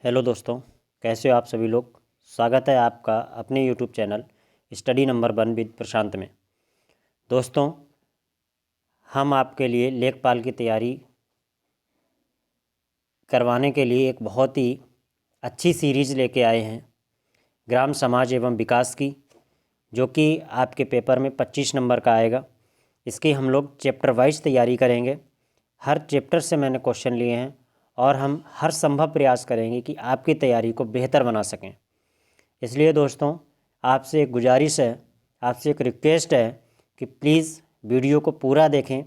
Hello दोस्तों, कैसे हो आप सभी लोग। स्वागत है आपका अपने YouTube channel study number 1 with Prashant में। दोस्तों, हम आपके लिए लेखपाल की तैयारी करवाने के लिए एक बहुत ही अच्छी सीरीज़ लेके आए हैं, ग्राम समाज एवं विकास की, जो कि आपके पेपर में 25 नंबर का आएगा। इसकी हम लोग चैप्टर वाइज तैयारी करेंगे। हर चैप्टर से मैंने क्वेश्चन लिए हैं और हम हर संभव प्रयास करेंगे कि आपकी तैयारी को बेहतर बना सकें। इसलिए दोस्तों, आपसे एक गुजारिश है, आपसे एक रिक्वेस्ट है कि प्लीज़ वीडियो को पूरा देखें,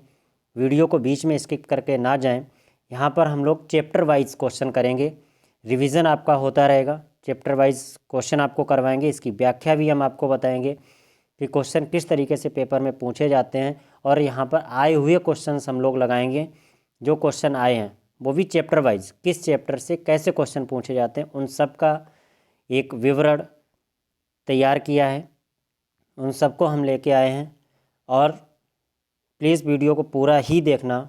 वीडियो को बीच में स्किप करके ना जाएं। यहाँ पर हम लोग चैप्टर वाइज क्वेश्चन करेंगे, रिवीजन आपका होता रहेगा, चैप्टर वाइज क्वेश्चन आपको करवाएंगे। इसकी व्याख्या भी हम आपको बताएंगे कि क्वेश्चन किस तरीके से पेपर में पूछे जाते हैं, और यहाँ पर आए हुए क्वेश्चन हम लोग लगाएंगे। जो क्वेश्चन आए हैं वो भी चैप्टर वाइज, किस चैप्टर से कैसे क्वेश्चन पूछे जाते हैं, उन सब का एक विवरण तैयार किया है, उन सबको हम लेके आए हैं। और प्लीज़ वीडियो को पूरा ही देखना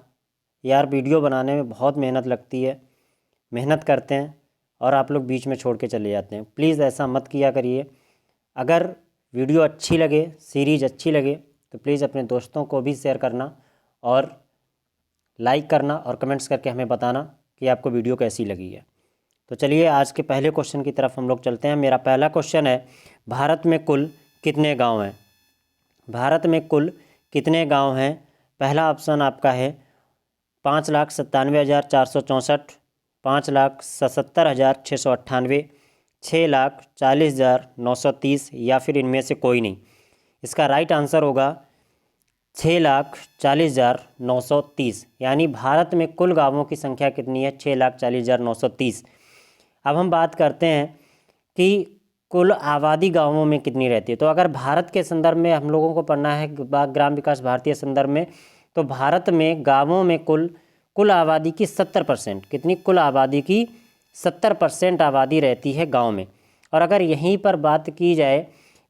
यार, वीडियो बनाने में बहुत मेहनत लगती है, मेहनत करते हैं और आप लोग बीच में छोड़ के चले जाते हैं। प्लीज़ ऐसा मत किया करिए। अगर वीडियो अच्छी लगे, सीरीज़ अच्छी लगे, तो प्लीज़ अपने दोस्तों को भी शेयर करना और लाइक करना और कमेंट्स करके हमें बताना कि आपको वीडियो कैसी लगी है। तो चलिए आज के पहले क्वेश्चन की तरफ हम लोग चलते हैं। मेरा पहला क्वेश्चन है, भारत में कुल कितने गांव हैं? भारत में कुल कितने गांव हैं? पहला ऑप्शन आपका है 5,97,464, 5,77,698, 6,40,930 या फिर इनमें से कोई नहीं। इसका राइट आंसर होगा 6,40,930। यानी भारत में कुल गांवों की संख्या कितनी है? 6,40,930। अब हम बात करते हैं कि कुल आबादी गांवों में कितनी रहती है। तो अगर भारत के संदर्भ में हम लोगों को पढ़ना है, ग्राम विकास भारतीय संदर्भ में, तो भारत में गांवों में कुल आबादी की 70%, कितनी? कुल आबादी की 70% आबादी रहती है गांव में। और अगर यहीं पर बात की जाए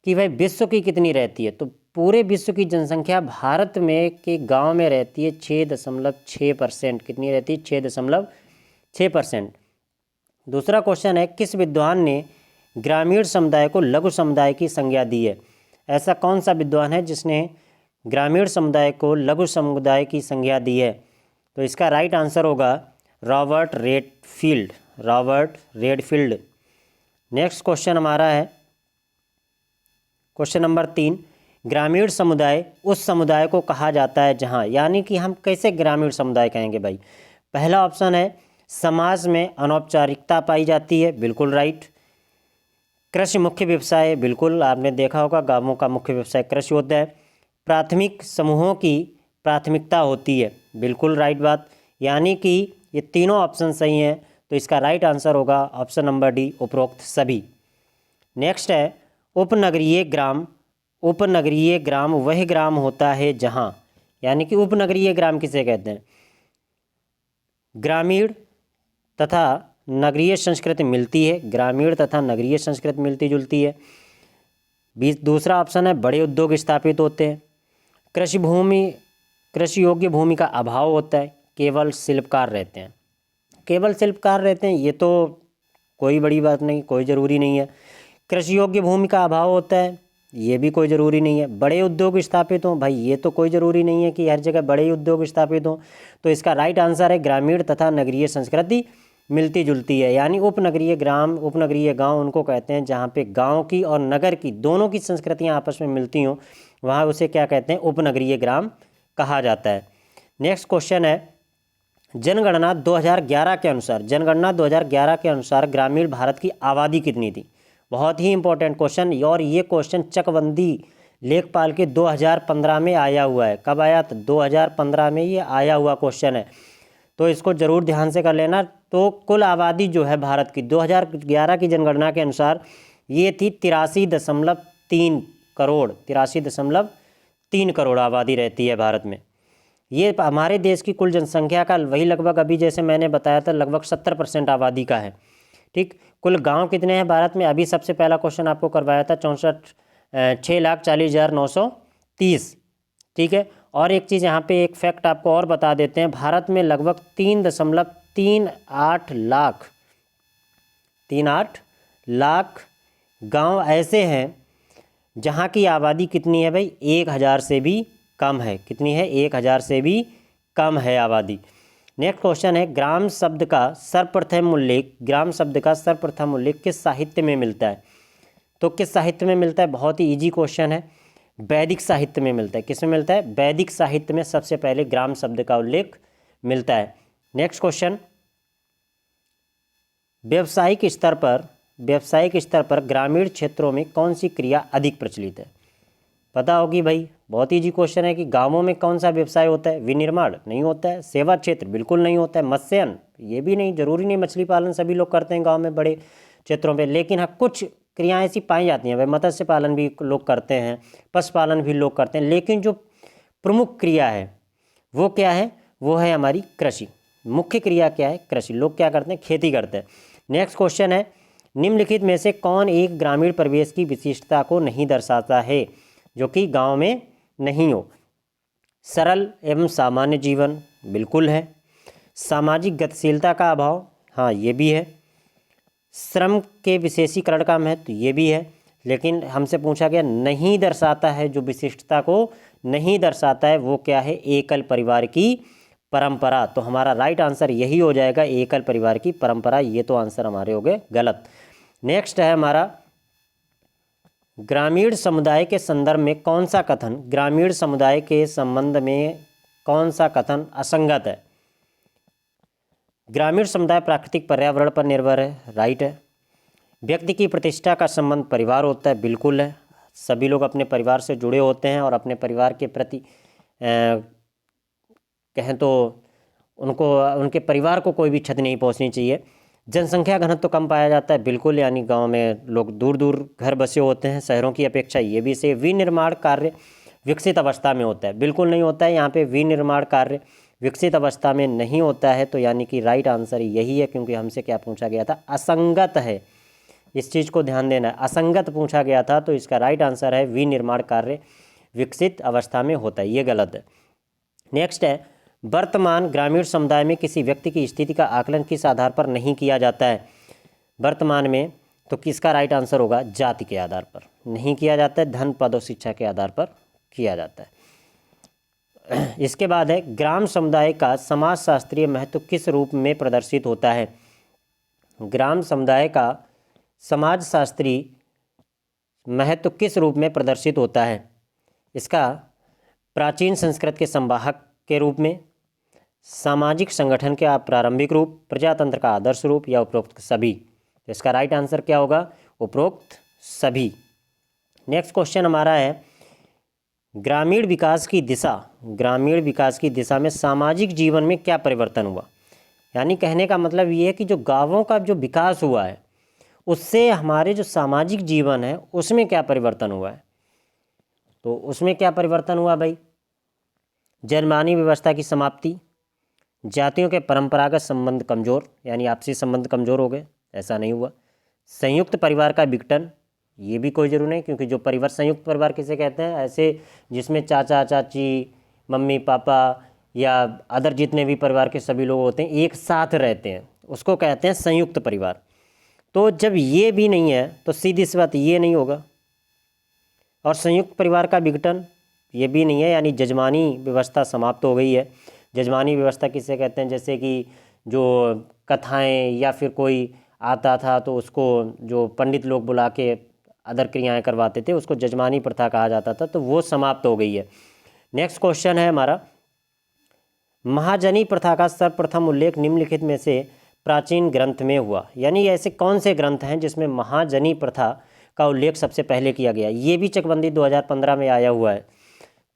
कि भाई विश्व की कितनी रहती है, तो पूरे विश्व की जनसंख्या भारत में के गांव में रहती है 6.6%। कितनी रहती है? 6.6%। दूसरा क्वेश्चन है, किस विद्वान ने ग्रामीण समुदाय को लघु समुदाय की संज्ञा दी है? ऐसा कौन सा विद्वान है जिसने ग्रामीण समुदाय को लघु समुदाय की संज्ञा दी है? तो इसका राइट आंसर होगा Robert Redfield. Robert Redfield. Next question हमारा है क्वेश्चन नंबर 3, ग्रामीण समुदाय उस समुदाय को कहा जाता है जहाँ, यानी कि हम कैसे ग्रामीण समुदाय कहेंगे भाई? पहला ऑप्शन है समाज में अनौपचारिकता पाई जाती है, बिल्कुल राइट। कृषि मुख्य व्यवसाय, बिल्कुल आपने देखा होगा गांवों का मुख्य व्यवसाय कृषि होता है। प्राथमिक समूहों की प्राथमिकता होती है, बिल्कुल राइट बात। यानी कि ये तीनों ऑप्शन सही हैं, तो इसका राइट आंसर होगा ऑप्शन नंबर डी, उपरोक्त सभी। नेक्स्ट है उपनगरीय ग्राम। उपनगरीय ग्राम वह ग्राम होता है जहाँ, यानी कि उपनगरीय ग्राम किसे कहते हैं? ग्रामीण तथा नगरीय संस्कृति मिलती है, ग्रामीण तथा नगरीय संस्कृति मिलती जुलती है। दूसरा ऑप्शन है बड़े उद्योग स्थापित होते हैं। कृषि योग्य भूमि का अभाव होता है, केवल शिल्पकार रहते हैं। केवल शिल्पकार रहते हैं, ये तो कोई बड़ी बात नहीं, कोई ज़रूरी नहीं है। कृषि योग्य भूमि का अभाव होता है, ये भी कोई ज़रूरी नहीं है। बड़े उद्योग स्थापित हों, भाई ये तो कोई ज़रूरी नहीं है कि हर जगह बड़े उद्योग स्थापित हों। तो इसका राइट आंसर है ग्रामीण तथा नगरीय संस्कृति मिलती जुलती है। यानी उपनगरीय ग्राम, उपनगरीय गांव उनको कहते हैं जहां पे गांव की और नगर की दोनों की संस्कृतियां आपस में मिलती हों, वहां उसे क्या कहते हैं? उपनगरीय ग्राम कहा जाता है। नेक्स्ट क्वेश्चन है, जनगणना 2011 के अनुसार, जनगणना 2011 के अनुसार ग्रामीण भारत की आबादी कितनी थी? बहुत ही इंपॉर्टेंट क्वेश्चन, और ये क्वेश्चन चकबंदी लेखपाल के 2015 में आया हुआ है। कब आया? तो 2015 में ये आया हुआ क्वेश्चन है, तो इसको ज़रूर ध्यान से कर लेना। तो कुल आबादी जो है भारत की 2011 की जनगणना के अनुसार ये थी 83.3 करोड़। 83.3 करोड़ आबादी रहती है भारत में। ये हमारे देश की कुल जनसंख्या का वही लगभग, अभी जैसे मैंने बताया था, लगभग 70% आबादी का है। ठीक, कुल गांव कितने हैं भारत में? अभी सबसे पहला क्वेश्चन आपको करवाया था 6,40,930। ठीक है, और एक चीज़ यहाँ पे एक फैक्ट आपको और बता देते हैं, भारत में लगभग 3.38 लाख 3.8 लाख गांव ऐसे हैं जहां की आबादी कितनी है भाई, 1000 से भी कम है। कितनी है, 1000 से भी कम है आबादी। नेक्स्ट क्वेश्चन है, ग्राम शब्द का सर्वप्रथम उल्लेख किस साहित्य में मिलता है? तो किस साहित्य में मिलता है? बहुत ही इजी क्वेश्चन है, वैदिक साहित्य में मिलता है। किस में मिलता है? वैदिक साहित्य में सबसे पहले ग्राम शब्द का उल्लेख मिलता है। नेक्स्ट क्वेश्चन, व्यावसायिक स्तर पर ग्रामीण क्षेत्रों में कौन सी क्रिया अधिक प्रचलित है? पता होगी भाई, बहुत इजी क्वेश्चन है कि गांवों में कौन सा व्यवसाय होता है? विनिर्माण नहीं होता है। सेवा क्षेत्र बिल्कुल नहीं होता है। मत्स्यन ये भी नहीं, जरूरी नहीं मछली पालन सभी लोग करते हैं गांव में बड़े क्षेत्रों पे, लेकिन हाँ कुछ क्रियाएं ऐसी पाई जाती हैं भाई। मत्स्य पालन भी लोग करते हैं, पशुपालन भी लोग करते हैं, लेकिन जो प्रमुख क्रिया है वो क्या है? वो है हमारी कृषि। मुख्य क्रिया क्या है? कृषि। लोग क्या करते हैं? खेती करते हैं। नेक्स्ट क्वेश्चन है, निम्नलिखित में से कौन एक ग्रामीण परिवेश की विशिष्टता को नहीं दर्शाता है जो कि गांव में नहीं हो? सरल एवं सामान्य जीवन बिल्कुल है। सामाजिक गतिशीलता का अभाव, हाँ ये भी है। श्रम के विशेषीकरण का महत्व, ये भी है। लेकिन हमसे पूछा गया नहीं दर्शाता है, जो विशिष्टता को नहीं दर्शाता है वो क्या है? एकल परिवार की परंपरा। तो हमारा राइट आंसर यही हो जाएगा, एकल परिवार की परंपरा। ये तो आंसर हमारे हो गए गलत। नेक्स्ट है हमारा, ग्रामीण समुदाय के संदर्भ में कौन सा कथन, ग्रामीण समुदाय के संबंध में कौन सा कथन असंगत है? ग्रामीण समुदाय प्राकृतिक पर्यावरण पर निर्भर है, राइट है। व्यक्ति की प्रतिष्ठा का संबंध परिवार होता है, बिल्कुल है। सभी लोग अपने परिवार से जुड़े होते हैं और अपने परिवार के प्रति कहें तो उनके परिवार को कोई भी क्षति नहीं पहुंचनी चाहिए। जनसंख्या घनत्व तो कम पाया जाता है, बिल्कुल, यानी गांव में लोग दूर दूर घर बसे होते हैं शहरों की अपेक्षा, ये भी से। विनिर्माण कार्य विकसित अवस्था में होता है, बिल्कुल नहीं होता है। यहाँ पे विनिर्माण कार्य विकसित अवस्था में नहीं होता है, तो यानी कि राइट आंसर यही है, क्योंकि हमसे क्या पूछा गया था? असंगत है। इस चीज़ को ध्यान देना है, असंगत पूछा गया था, तो इसका राइट आंसर है विनिर्माण कार्य विकसित अवस्था में होता है, ये गलत है। नेक्स्ट है, वर्तमान ग्रामीण समुदाय में किसी व्यक्ति की स्थिति का आकलन किस आधार पर नहीं किया जाता है? वर्तमान में तो किसका राइट आंसर होगा? जाति के आधार पर नहीं किया जाता है, धन पद और शिक्षा के आधार पर किया जाता है। इसके बाद है, ग्राम समुदाय का समाज शास्त्रीय महत्व किस रूप में प्रदर्शित होता है? ग्राम समुदाय का समाज शास्त्री महत्व किस रूप में प्रदर्शित होता है? इसका प्राचीन संस्कृत के संवाहक के रूप में, सामाजिक संगठन के प्रारंभिक रूप, प्रजातंत्र का आदर्श रूप, या उपरोक्त सभी। तो इसका राइट आंसर क्या होगा? उपरोक्त सभी। नेक्स्ट क्वेश्चन हमारा है, ग्रामीण विकास की दिशा में सामाजिक जीवन में क्या परिवर्तन हुआ? यानी कहने का मतलब ये है कि जो गांवों का जो विकास हुआ है उससे हमारे जो सामाजिक जीवन है उसमें क्या परिवर्तन हुआ है? तो उसमें क्या परिवर्तन हुआ भाई? जनमानी व्यवस्था की समाप्ति, जातियों के परंपरागत संबंध कमज़ोर, यानी आपसी संबंध कमज़ोर हो गए, ऐसा नहीं हुआ। संयुक्त परिवार का विघटन, ये भी कोई जरूरी नहीं, क्योंकि जो परिवार, संयुक्त परिवार किसे कहते हैं? ऐसे जिसमें चाचा चाची, मम्मी पापा या अदर जितने भी परिवार के सभी लोग होते हैं एक साथ रहते हैं, उसको कहते हैं संयुक्त परिवार। तो जब ये भी नहीं है तो सीधी सी बात ये नहीं होगा। और संयुक्त परिवार का विघटन ये भी नहीं है, यानी जजमानी व्यवस्था समाप्त हो गई है। जजमानी व्यवस्था किसे कहते हैं? जैसे कि जो कथाएं या फिर कोई आता था तो उसको जो पंडित लोग बुला के अदर क्रियाएं करवाते थे, उसको जजमानी प्रथा कहा जाता था, तो वो समाप्त हो गई है। नेक्स्ट क्वेश्चन है हमारा, महाजनी प्रथा का सर्वप्रथम उल्लेख निम्नलिखित में से प्राचीन ग्रंथ में हुआ? यानी ऐसे कौन से ग्रंथ हैं जिसमें महाजनी प्रथा का उल्लेख सबसे पहले किया गया? ये भी चकबंदी 2015 में आया हुआ है।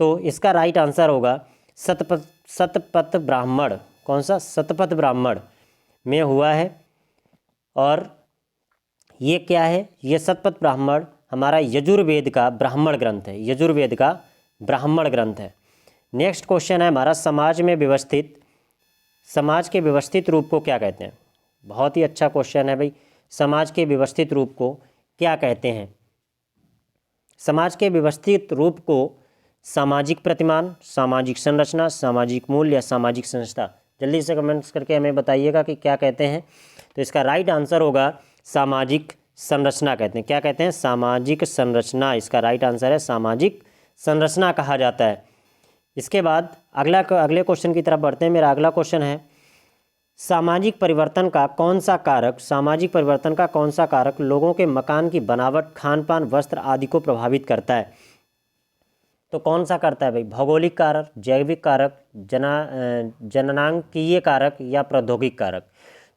तो इसका राइट आंसर होगा शतपथ ब्राह्मण। कौन सा? शतपथ ब्राह्मण में हुआ है। और ये क्या है? ये शतपथ ब्राह्मण हमारा यजुर्वेद का ब्राह्मण ग्रंथ है, यजुर्वेद का ब्राह्मण ग्रंथ है। नेक्स्ट क्वेश्चन है हमारा, समाज के व्यवस्थित रूप को क्या कहते हैं? बहुत ही अच्छा क्वेश्चन है भाई। समाज के व्यवस्थित रूप को क्या कहते हैं? समाज के व्यवस्थित रूप को सामाजिक प्रतिमान, सामाजिक संरचना, सामाजिक मूल्य या सामाजिक संस्था? जल्दी से कमेंट्स करके हमें बताइएगा कि क्या कहते हैं। तो इसका राइट आंसर होगा सामाजिक संरचना कहते हैं। क्या कहते हैं? सामाजिक संरचना। इसका राइट आंसर है सामाजिक संरचना कहा जाता है। इसके बाद अगले क्वेश्चन की तरफ बढ़ते हैं। मेरा अगला क्वेश्चन है सामाजिक परिवर्तन का कौन सा कारक लोगों के मकान की बनावट, खान पान, वस्त्र आदि को प्रभावित करता है? तो कौन सा करता है भाई? भौगोलिक कारक, जैविक कारक, जननांकीय कारक या प्रौद्योगिक कारक?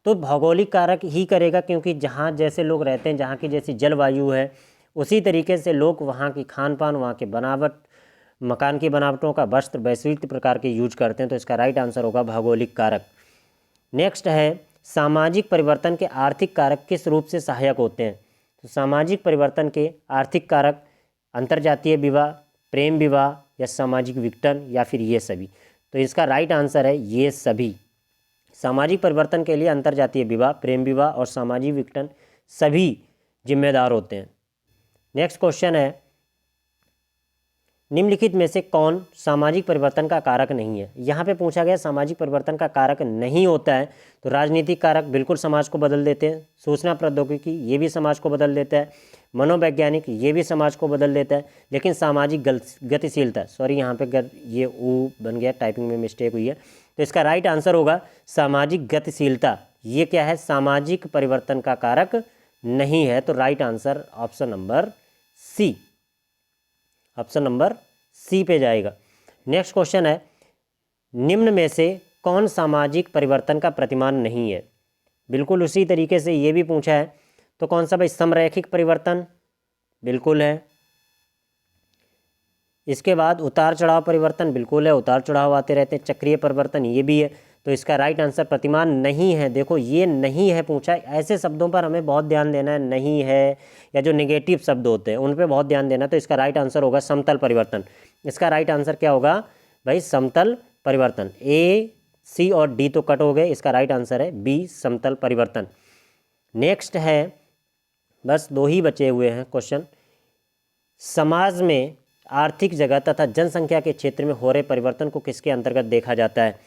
तो भौगोलिक कारक ही करेगा, क्योंकि जहाँ जैसे लोग रहते हैं, जहाँ की जैसी जलवायु है, उसी तरीके से लोग वहाँ की खान पान, वहाँ की बनावट, मकान की बनावटों का, वस्त्र, वैश्विक प्रकार के यूज करते हैं। तो इसका राइट आंसर होगा भौगोलिक कारक। नेक्स्ट है सामाजिक परिवर्तन के आर्थिक कारक किस रूप से सहायक होते हैं? तो सामाजिक परिवर्तन के आर्थिक कारक अंतर्जातीय विवाह, प्रेम विवाह या सामाजिक विघटन या फिर ये सभी? तो इसका राइट आंसर है ये सभी। सामाजिक परिवर्तन के लिए अंतर्जातीय विवाह, प्रेम विवाह और सामाजिक विघटन सभी जिम्मेदार होते हैं। नेक्स्ट क्वेश्चन है निम्नलिखित में से कौन सामाजिक परिवर्तन का कारक नहीं है? यहाँ पे पूछा गया सामाजिक परिवर्तन का कारक नहीं होता है। तो राजनीतिक कारक बिल्कुल समाज को बदल देते हैं, सूचना प्रौद्योगिकी ये भी समाज को बदल देता है, मनोवैज्ञानिक ये भी समाज को बदल देता है, लेकिन सामाजिक गतिशीलता, सॉरी यहाँ पे ये ऊ बन गया, टाइपिंग में मिस्टेक हुई है। तो इसका राइट आंसर होगा सामाजिक गतिशीलता। ये क्या है? सामाजिक परिवर्तन का कारक नहीं है। तो right answer option number C, option number C पे जाएगा। नेक्स्ट क्वेश्चन है निम्न में से कौन सामाजिक परिवर्तन का प्रतिमान नहीं है? बिल्कुल उसी तरीके से ये भी पूछा है। तो कौन सा भाई? समरैखिक परिवर्तन बिल्कुल है। इसके बाद उतार चढ़ाव परिवर्तन बिल्कुल है, उतार चढ़ाव आते रहते हैं। चक्रीय परिवर्तन ये भी है। तो इसका राइट आंसर प्रतिमान नहीं है। देखो ये नहीं है पूछा है, ऐसे शब्दों पर हमें बहुत ध्यान देना है। नहीं है या जो नेगेटिव शब्द होते हैं उन पे बहुत ध्यान देना। तो इसका राइट आंसर होगा समतल परिवर्तन। इसका राइट आंसर क्या होगा भाई? समतल परिवर्तन। ए, सी और डी तो कट हो गए, इसका राइट आंसर है बी, समतल परिवर्तन। नेक्स्ट है, बस दो ही बचे हुए हैं क्वेश्चन। समाज में आर्थिक जगह तथा जनसंख्या के क्षेत्र में हो रहे परिवर्तन को किसके अंतर्गत देखा जाता है?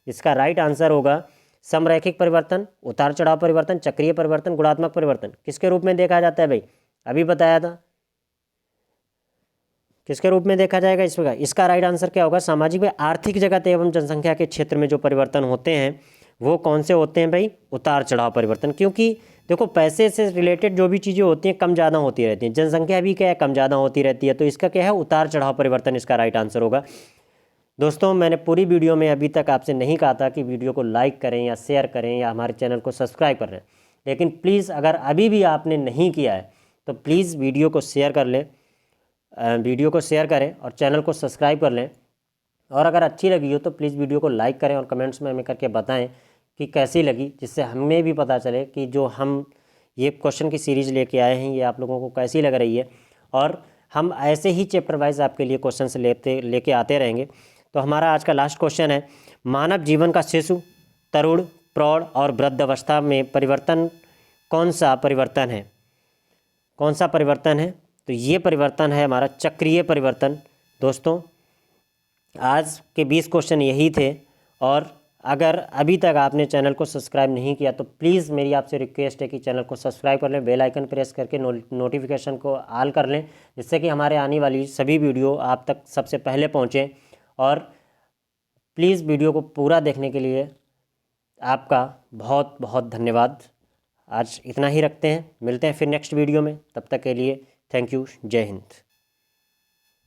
इसका राइट आंसर होगा समरैखिक परिवर्तन, उतार चढ़ाव परिवर्तन, चक्रीय परिवर्तन, गुणात्मक परिवर्तन। किसके रूप में देखा जाता है भाई? अभी बताया था, किसके रूप में देखा जाएगा इस प्रकार? इसका राइट आंसर क्या होगा? सामाजिक व आर्थिक जगत एवं जनसंख्या के क्षेत्र में जो परिवर्तन होते हैं वो कौन से होते हैं भाई? उतार चढ़ाव परिवर्तन। क्योंकि देखो पैसे से रिलेटेड जो भी चीज़ें होती हैं कम ज़्यादा होती रहती हैं, जनसंख्या भी क्या है कम ज़्यादा होती रहती है। तो इसका क्या है? उतार चढ़ाव परिवर्तन इसका राइट आंसर होगा। दोस्तों मैंने पूरी वीडियो में अभी तक आपसे नहीं कहा था कि वीडियो को लाइक करें या शेयर करें या हमारे चैनल को सब्सक्राइब करें, लेकिन प्लीज़ अगर अभी भी आपने नहीं किया है तो प्लीज़ वीडियो को शेयर कर लें, वीडियो को शेयर करें और चैनल को सब्सक्राइब कर लें। और अगर अच्छी लगी हो तो प्लीज़ वीडियो को लाइक करें और कमेंट्स में हमें करके बताएं कि कैसी लगी, जिससे हमें भी पता चले कि जो हम ये क्वेश्चन की सीरीज़ लेके आए हैं ये आप लोगों को कैसी लग रही है। और हम ऐसे ही चैप्टर वाइज आपके लिए क्वेश्चन लेके आते रहेंगे। तो हमारा आज का लास्ट क्वेश्चन है मानव जीवन का शिशु, तरुण, प्रौढ़ और वृद्ध अवस्था में परिवर्तन कौन सा परिवर्तन है? कौन सा परिवर्तन है? तो ये परिवर्तन है हमारा चक्रीय परिवर्तन। दोस्तों आज के 20 क्वेश्चन यही थे। और अगर अभी तक आपने चैनल को सब्सक्राइब नहीं किया तो प्लीज़ मेरी आपसे रिक्वेस्ट है कि चैनल को सब्सक्राइब कर लें, बेल आइकन प्रेस करके नोटिफिकेशन को ऑल कर लें, जिससे कि हमारे आने वाली सभी वीडियो आप तक सबसे पहले पहुँचें। और प्लीज़ वीडियो को पूरा देखने के लिए आपका बहुत बहुत धन्यवाद। आज इतना ही रखते हैं, मिलते हैं फिर नेक्स्ट वीडियो में। तब तक के लिए थैंक यू, जय हिंद।